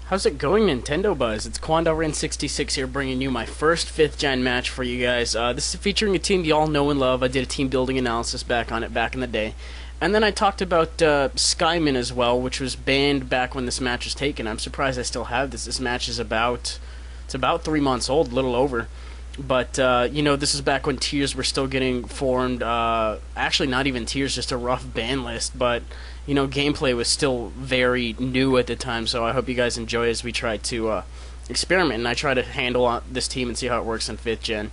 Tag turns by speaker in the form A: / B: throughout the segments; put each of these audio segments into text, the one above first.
A: How's it going, Nintendo Buzz? It's KwandaoRen66 here, bringing you my first 5th gen match for you guys. This is featuring a team you all know and love. I did a team building analysis back on it back in the day. And then I talked about Skyman as well, which was banned back when this match was taken. I'm surprised I still have this. This match is about 3 months old, a little over. But, you know, this is back when tiers were still getting formed. Actually, not even tiers, just a rough ban list. But, you know, gameplay was still very new at the time. So I hope you guys enjoy as we try to experiment. And I try to handle this team and see how it works in 5th gen.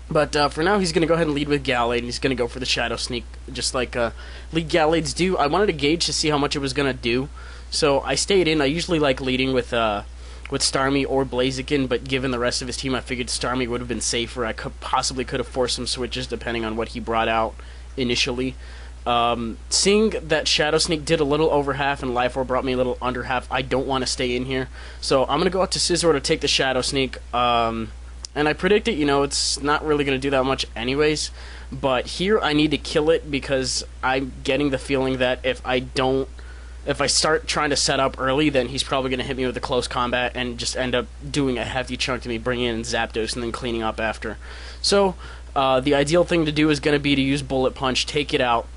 A: But for now, he's going to go ahead and lead with Gallade. And he's going to go for the Shadow Sneak, just like lead Gallades do. I wanted to gauge to see how much it was going to do. So I stayed in. I usually like leading with Starmie or Blaziken, but given the rest of his team, I figured Starmie would have been safer. I possibly could have forced some switches depending on what he brought out initially. Seeing that Shadow Sneak did a little over half and Life Orb brought me a little under half, I don't want to stay in here. So I'm going to go out to Scizor to take the Shadow Sneak. And I predicted, you know, it's not really going to do that much anyways. But here I need to kill it because I'm getting the feeling that if I start trying to set up early, then he's probably going to hit me with a close combat and just end up doing a hefty chunk to me, bringing in Zapdos and then cleaning up after. So, the ideal thing to do is going to be to use Bullet Punch, take it out.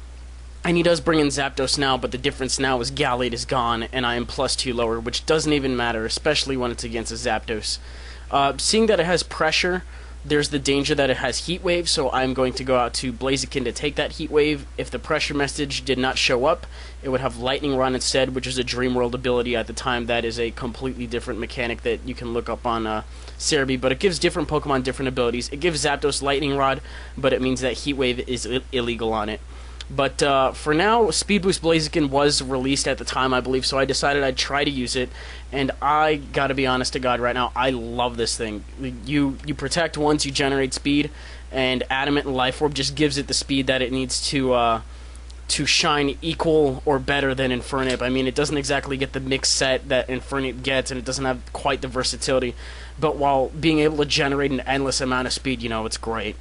A: And he does bring in Zapdos now, but the difference now is Gallade is gone, and I am +2 lower, which doesn't even matter, especially when it's against a Zapdos. Seeing that it has pressure, there's the danger that it has Heat Wave, so I'm going to go out to Blaziken to take that Heat Wave. If the pressure message did not show up, it would have Lightning Run instead, which is a Dream World ability at the time. That is a completely different mechanic that you can look up on Cerebi, but it gives different Pokemon different abilities. It gives Zapdos Lightning Rod, but it means that Heat Wave is illegal on it. But for now, Speed Boost Blaziken was released at the time, I believe, so I decided I'd try to use it. And I gotta be honest to God right now, I love this thing. You protect once, you generate speed, and Adamant and Life Orb just gives it the speed that it needs to shine equal or better than Infernape. I mean, it doesn't exactly get the mixed set that Infernape gets, and it doesn't have quite the versatility. But while being able to generate an endless amount of speed, you know, it's great.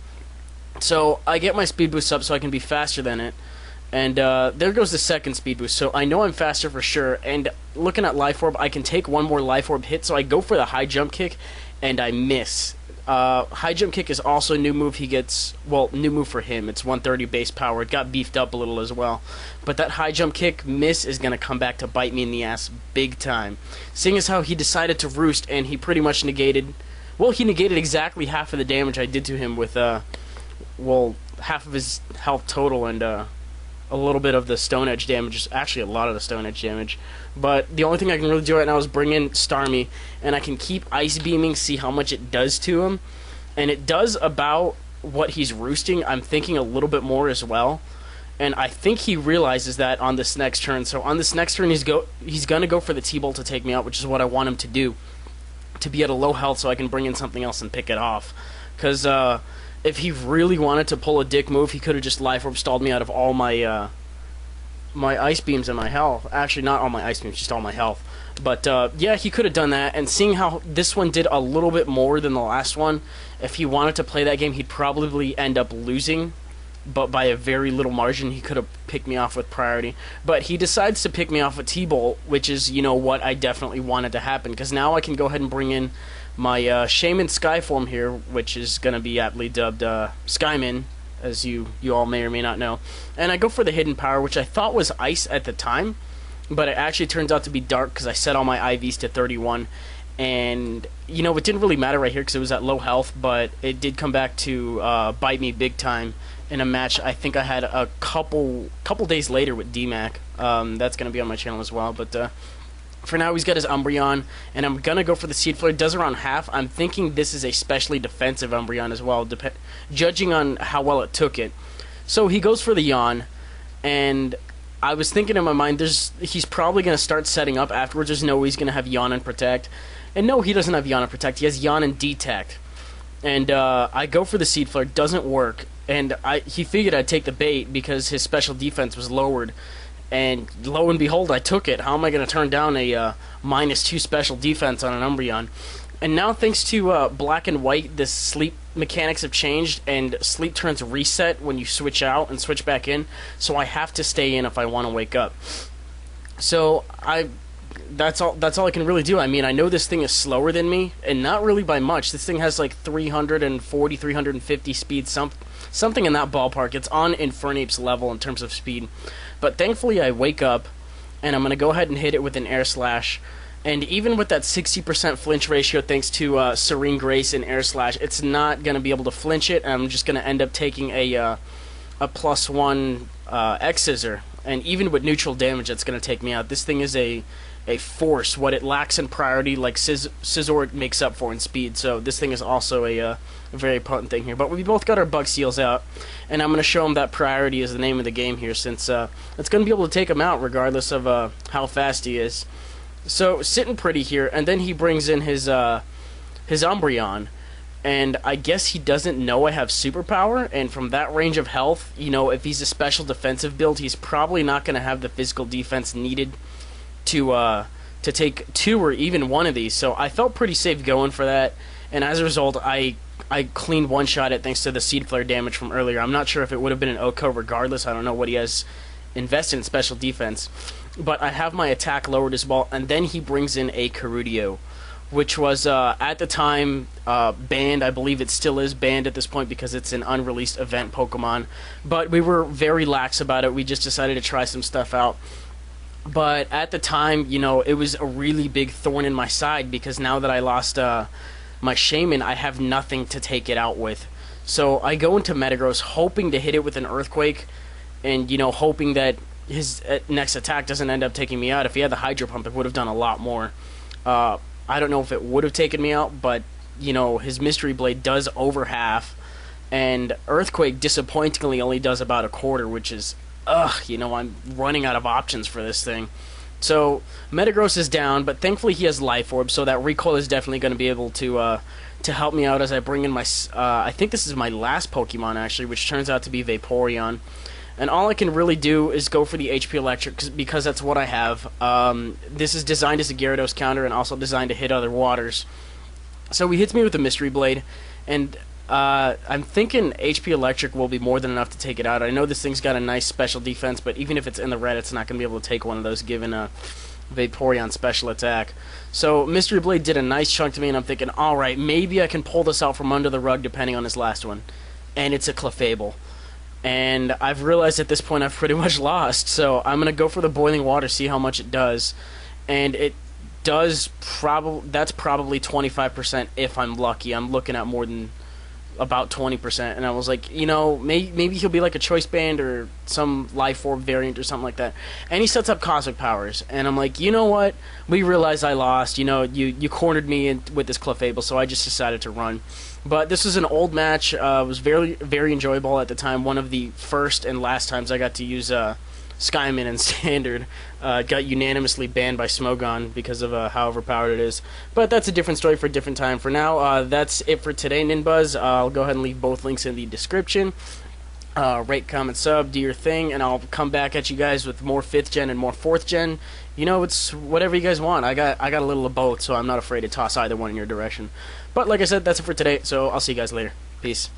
A: So I get my speed boost up so I can be faster than it. And there goes the second speed boost. So I know I'm faster for sure. And looking at Life Orb, I can take one more Life Orb hit. So I go for the high jump kick, and I miss. High jump kick is also a new move he gets. Well, new move for him. It's 130 base power. It got beefed up a little as well. But that high jump kick miss is going to come back to bite me in the ass big time. Seeing as how he decided to roost, and he pretty much negated... Well, he negated exactly half of the damage I did to him with... well, half of his health total and a little bit of the Stone Edge damage. Actually, a lot of the Stone Edge damage. But the only thing I can really do right now is bring in Starmie, and I can keep Ice Beaming, see how much it does to him. And it does about what he's roosting. I'm thinking a little bit more as well. And I think he realizes that on this next turn. So on this next turn, he's going to go for the T-Bolt to take me out, which is what I want him to do. To be at a low health so I can bring in something else and pick it off. Because, if he really wanted to pull a dick move, he could have just Life Orb stalled me out of all my my Ice Beams and my health. Actually, not all my Ice Beams, just all my health. But, yeah, he could have done that. And seeing how this one did a little bit more than the last one, if he wanted to play that game, he'd probably end up losing. But by a very little margin, he could have picked me off with priority. But he decides to pick me off with T-Bolt, which is, you know, what I definitely wanted to happen. Because now I can go ahead and bring in my Shaman Skyform here, which is going to be aptly dubbed Skyman, as you all may or may not know. And I go for the Hidden Power, which I thought was Ice at the time, but it actually turns out to be Dark because I set all my IVs to 31. And, you know, it didn't really matter right here because it was at low health, but it did come back to bite me big time in a match I think I had a couple days later with DMAC. That's going to be on my channel as well, but... For now, he's got his Umbreon, and I'm going to go for the Seed Flare. It does around half. I'm thinking this is a specially defensive Umbreon as well, judging on how well it took it. So he goes for the Yawn, and I was thinking in my mind, he's probably going to start setting up afterwards. There's no way he's going to have Yawn and Protect. And no, he doesn't have Yawn and Protect. He has Yawn and Detect. And I go for the Seed Flare. It doesn't work. And he figured I'd take the bait because his special defense was lowered. And lo and behold, I took it. How am I going to turn down a -2 special defense on an Umbreon? And now, thanks to Black and White, this Sleep mechanics have changed, and sleep turns reset when you switch out and switch back in, so I have to stay in if I want to wake up. So that's all I can really do. I mean, I know this thing is slower than me, and not really by much. This thing has like 340, 350 speed, something in that ballpark. It's on Infernape's level in terms of speed. But thankfully I wake up, and I'm going to go ahead and hit it with an air slash. And even with that 60% flinch ratio, thanks to Serene Grace and air slash, it's not going to be able to flinch it. I'm just going to end up taking a +1 X scissor. And even with neutral damage, that's going to take me out. This thing is a force. What it lacks in priority, like Scizor makes up for in speed. So this thing is also a very potent thing here. But we both got our bug seals out, and I'm going to show him that priority is the name of the game here, since it's going to be able to take him out regardless of how fast he is. So sitting pretty here, and then he brings in his Umbreon. And I guess he doesn't know I have superpower, and from that range of health, you know, if he's a special defensive build, he's probably not going to have the physical defense needed to take 2 or even 1 of these. So I felt pretty safe going for that, and as a result, I clean one-shot it thanks to the Seed Flare damage from earlier. I'm not sure if it would have been an OHKO regardless. I don't know what he has invested in special defense. But I have my attack lowered as well, and then he brings in a Carudio, which was at the time banned. I believe it still is banned at this point because it's an unreleased event Pokemon. But we were very lax about it. We just decided to try some stuff out. But at the time, you know, it was a really big thorn in my side because now that I lost my Shaman, I have nothing to take it out with. So I go into Metagross hoping to hit it with an Earthquake, and, you know, hoping that his next attack doesn't end up taking me out. If he had the Hydro Pump, it would have done a lot more. I don't know if it would have taken me out, but, you know, his Mystery Blade does over half, and Earthquake disappointingly only does about a quarter, which is, you know, I'm running out of options for this thing. So Metagross is down, but thankfully he has Life Orb, so that recoil is definitely going to be able to help me out as I bring in my, I think this is my last Pokemon actually, which turns out to be Vaporeon. And all I can really do is go for the HP Electric because that's what I have. This is designed as a Gyarados counter and also designed to hit other waters. So he hits me with the Mystery Blade, and I'm thinking HP Electric will be more than enough to take it out. I know this thing's got a nice special defense, but even if it's in the red, it's not going to be able to take one of those given a Vaporeon special attack. So Mystery Blade did a nice chunk to me, and I'm thinking, alright, maybe I can pull this out from under the rug depending on his last one. And it's a Clefable. And I've realized at this point I've pretty much lost, so I'm going to go for the Boiling Water, see how much it does. And it does that's probably 25% if I'm lucky. I'm looking at more than about 20%, and I was like, you know, maybe he'll be like a Choice Band or some Life Orb variant or something like that. And he sets up Cosmic Powers, and I'm like, you know what? We realize I lost. You know, you cornered me with this Clefable, so I just decided to run. But this was an old match. It was very, very enjoyable at the time. One of the first and last times I got to use Skyman in Standard. Got unanimously banned by Smogon because of how overpowered it is. But that's a different story for a different time. For now, that's it for today, Ninbuzz. I'll go ahead and leave both links in the description. Rate, comment, sub, do your thing, and I'll come back at you guys with more 5th gen and more 4th gen. You know, it's whatever you guys want. I got a little of both, so I'm not afraid to toss either one in your direction. But like I said, that's it for today, so I'll see you guys later. Peace.